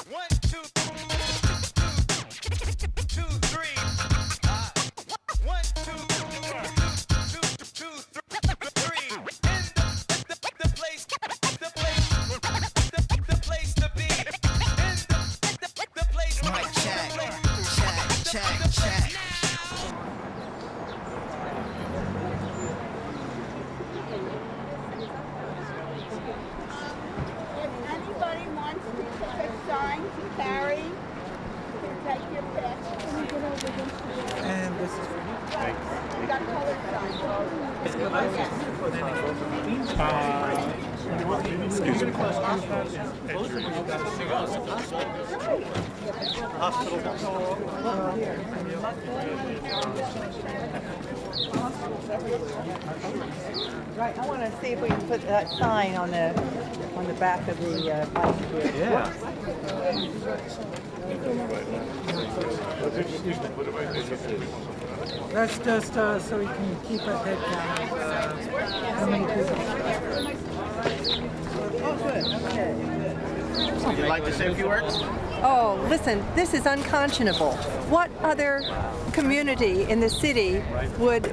One, two, two, three. One, two, three. In the place, the place to be. In the place, Mic check. If anybody wants to take a sign to carry, you can take your pick. And this is for you. We got colored signs. Excuse me. Right, I want to see if we can put that sign on the back of the bike here. Yeah. That's just so we can keep a head count of how many people. Oh, good. Okay. Would you like to say a few words? Oh, listen, this is unconscionable. What other community in the city would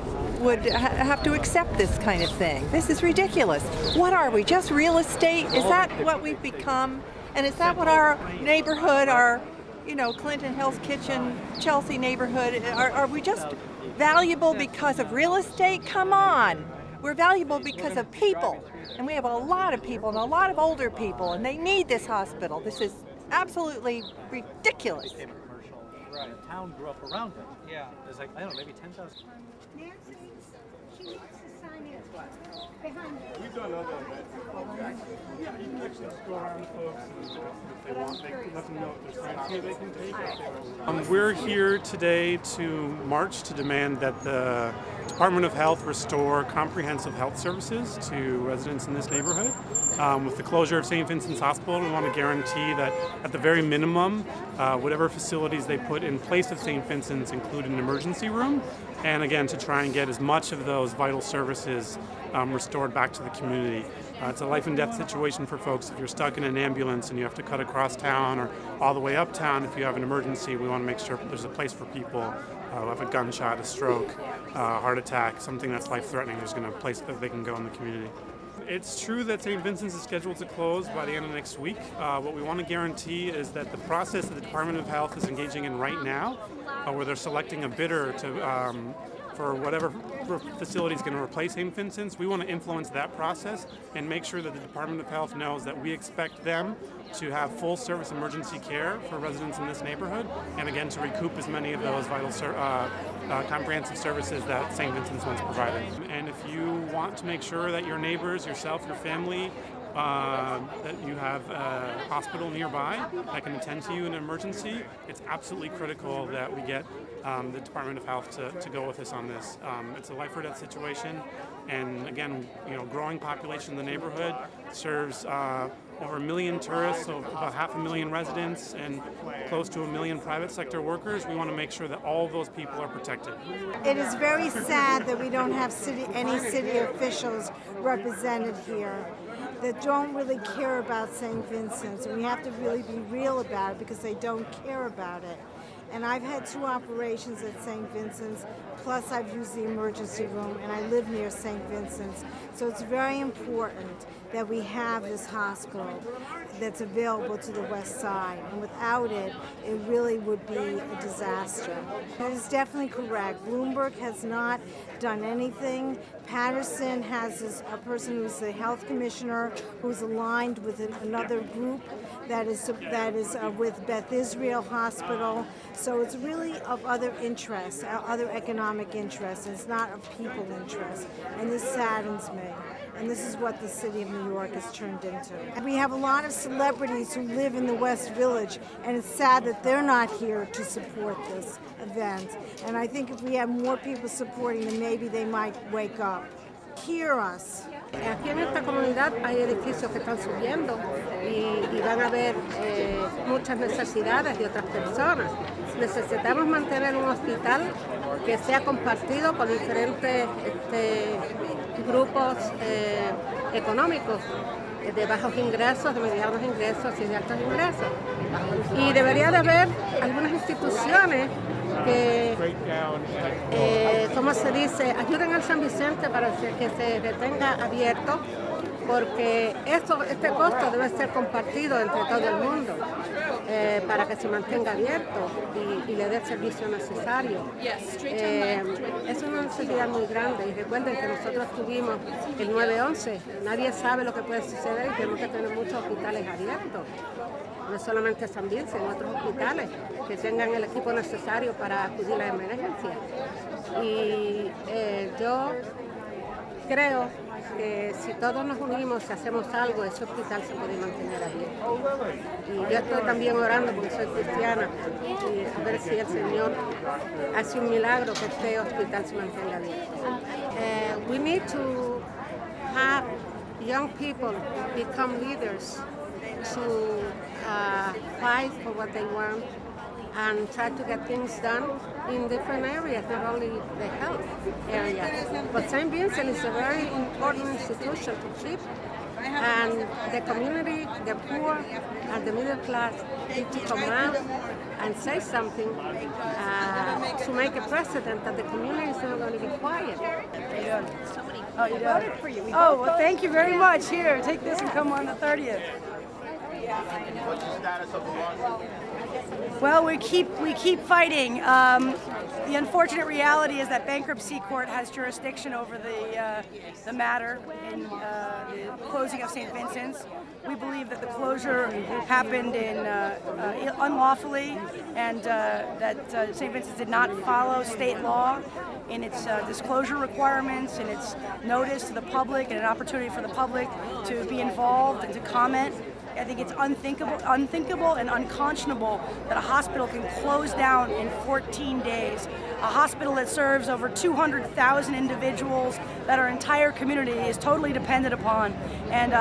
have to accept this kind of thing? This is ridiculous. What are we, just real estate? Is that what we've become? And is that what our neighborhood, our, Clinton, Hell's Kitchen, Chelsea neighborhood, are we just valuable because of real estate? Come on. We're valuable because of people. And we have a lot of people and a lot of older people, and they need this hospital. This is absolutely ridiculous. Right. The town grew up around it. Yeah. There's like, I don't know, maybe 10,000. Nancy, she needs to sign in. Behind you. We've done other events. Yeah, you can actually just go around folks and if they want, they let them know if there's signs here they can take. We're here today to march to demand that the Department of Health restore comprehensive health services to residents in this neighborhood. With the closure of St. Vincent's Hospital, we want to guarantee that at the very minimum, whatever facilities they put in place of St. Vincent's include an emergency room, and again, to try and get as much of those vital services restored back to the community. It's a life and death situation for folks. If you're stuck in an ambulance and you have to cut across town or all the way uptown, if you have an emergency, we want to make sure there's a place for people who have a gunshot, a stroke, heart attack, something that's life-threatening. There's going to be a place that they can go in the community. It's true that St. Vincent's is scheduled to close by the end of next week. What we want to guarantee is that the process that the Department of Health is engaging in right now, where they're selecting a bidder for whatever facility is going to replace St. Vincent's, we want to influence that process and make sure that the Department of Health knows that we expect them to have full service emergency care for residents in this neighborhood, and again to recoup as many of those vital comprehensive services that St. Vincent's once provided. And if you want to make sure that your neighbors, yourself, your family, that you have a hospital nearby that can attend to you in an emergency, it's absolutely critical that we get the Department of Health to go with us on this. It's a life or death situation, and again, growing population in the neighborhood serves over 1 million tourists, so about 500,000 residents, and close to 1 million private sector workers. We want to make sure that all of those people are protected. It is very sad that we don't have any city officials represented here that don't really care about St. Vincent's, and we have to really be real about it because they don't care about it. And I've had 2 operations at St. Vincent's, plus I've used the emergency room, and I live near St. Vincent's. So it's very important that we have this hospital that's available to the west side. And without it, it really would be a disaster. It is definitely correct. Bloomberg has not done anything. Patterson has a person who's the health commissioner who's aligned with another group that is with Beth Israel Hospital. So it's really of other interests, other economic interests. It's not of people interest. And this saddens me. And this is what the city of New York has turned into. We have a lot of celebrities who live in the West Village, and it's sad that they're not here to support this event. And I think if we have more people supporting them, maybe they might wake up. Hear us. Aquí en esta comunidad hay edificios que están subiendo y van a haber muchas necesidades de otras personas. Necesitamos mantener un hospital que sea compartido por diferentes grupos económicos de bajos ingresos, de medianos ingresos y de altos ingresos. Y debería de haber algunas instituciones que, ¿cómo se dice?, ayuden al San Vicente para que se retenga abierto, porque este costo debe ser compartido entre todo el mundo para que se mantenga abierto y le dé el servicio necesario. Es una necesidad muy grande, y recuerden que nosotros tuvimos el 9/11, nadie sabe lo que puede suceder y tenemos que tener muchos hospitales abiertos, no solamente San Vicente, en otros hospitales que tengan el equipo necesario para acudir a la emergencia. Y yo creo que si todos nos unimos y hacemos algo, ese hospital se puede mantener abierto. Y yo estoy también orando porque soy cristiana y a ver si el Señor hace un milagro que este hospital se mantenga abierto. We need to have young people become leaders to fight for what they want and try to get things done in different areas, not only the health area. But St. Vincent is a very important institution to keep, and the community, the poor, and the middle class need to come out and say something to make a precedent that the community is not going to be quiet. Oh, you voted for you. Oh, well, thank you very much. Here, take this and come on the 30th. What's the status of the lawsuit? Well, we keep fighting. The unfortunate reality is that bankruptcy court has jurisdiction over the matter in the closing of St. Vincent's. We believe that the closure happened unlawfully, and that St. Vincent's did not follow state law in its disclosure requirements, in its notice to the public, and an opportunity for the public to be involved and to comment. I think it's unthinkable and unconscionable that a hospital can close down in 14 days. A hospital that serves over 200,000 individuals that our entire community is totally dependent upon. And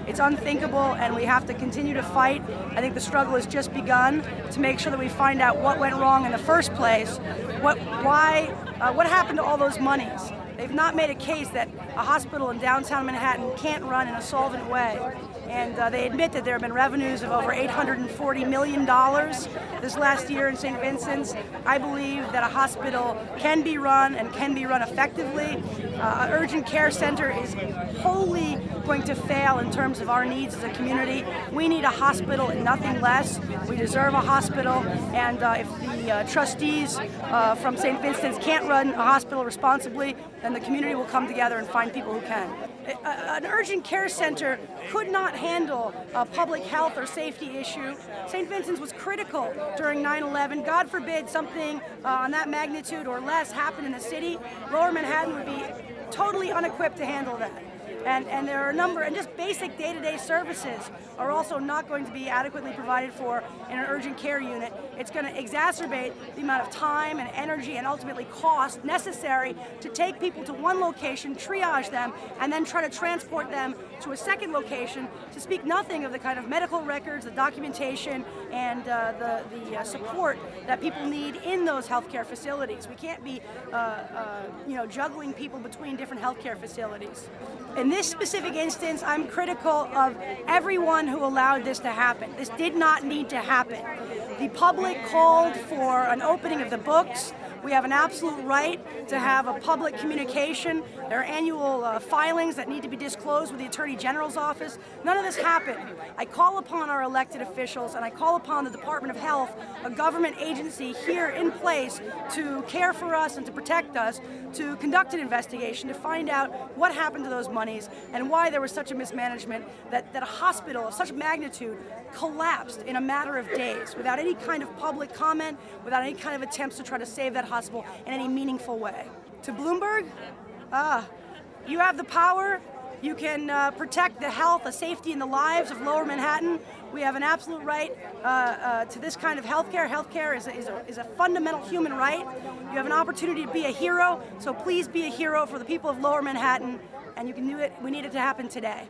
it's unthinkable, and we have to continue to fight. I think the struggle has just begun to make sure that we find out what went wrong in the first place, what happened to all those monies. They've not made a case that a hospital in downtown Manhattan can't run in a solvent way. And they admit that there have been revenues of over $840 million this last year in St. Vincent's. I believe that a hospital can be run and can be run effectively. An urgent care center is wholly going to fail in terms of our needs as a community. We need a hospital and nothing less. We deserve a hospital, and if the trustees from St. Vincent's can't run a hospital responsibly, then the community will come together and find people who can. An urgent care center could not handle a public health or safety issue. St. Vincent's was critical during 9/11. God forbid something on that magnitude or less happened in the city. Lower Manhattan would be totally unequipped to handle that. And there are a number, and just basic day-to-day services are also not going to be adequately provided for in an urgent care unit. It's going to exacerbate the amount of time and energy and ultimately cost necessary to take people to one location, triage them, and then try to transport them to a second location, to speak nothing of the kind of medical records, the documentation, and the support that people need in those healthcare facilities. We can't be juggling people between different healthcare facilities. In this specific instance, I'm critical of everyone who allowed this to happen. This did not need to happen. The public called for an opening of the books. We have an absolute right to have a public communication. There are annual filings that need to be disclosed with the Attorney General's office. None of this happened. I call upon our elected officials, and I call upon the Department of Health, a government agency here in place to care for us and to protect us, to conduct an investigation to find out what happened to those monies and why there was such a mismanagement that a hospital of such magnitude collapsed in a matter of days without any kind of public comment, without any kind of attempts to try to save that hospital in any meaningful way. To Bloomberg, you have the power. You can protect the health, the safety, and the lives of Lower Manhattan. We have an absolute right to this kind of healthcare. Healthcare is a fundamental human right. You have an opportunity to be a hero, so please be a hero for the people of Lower Manhattan, and you can do it. We need it to happen today.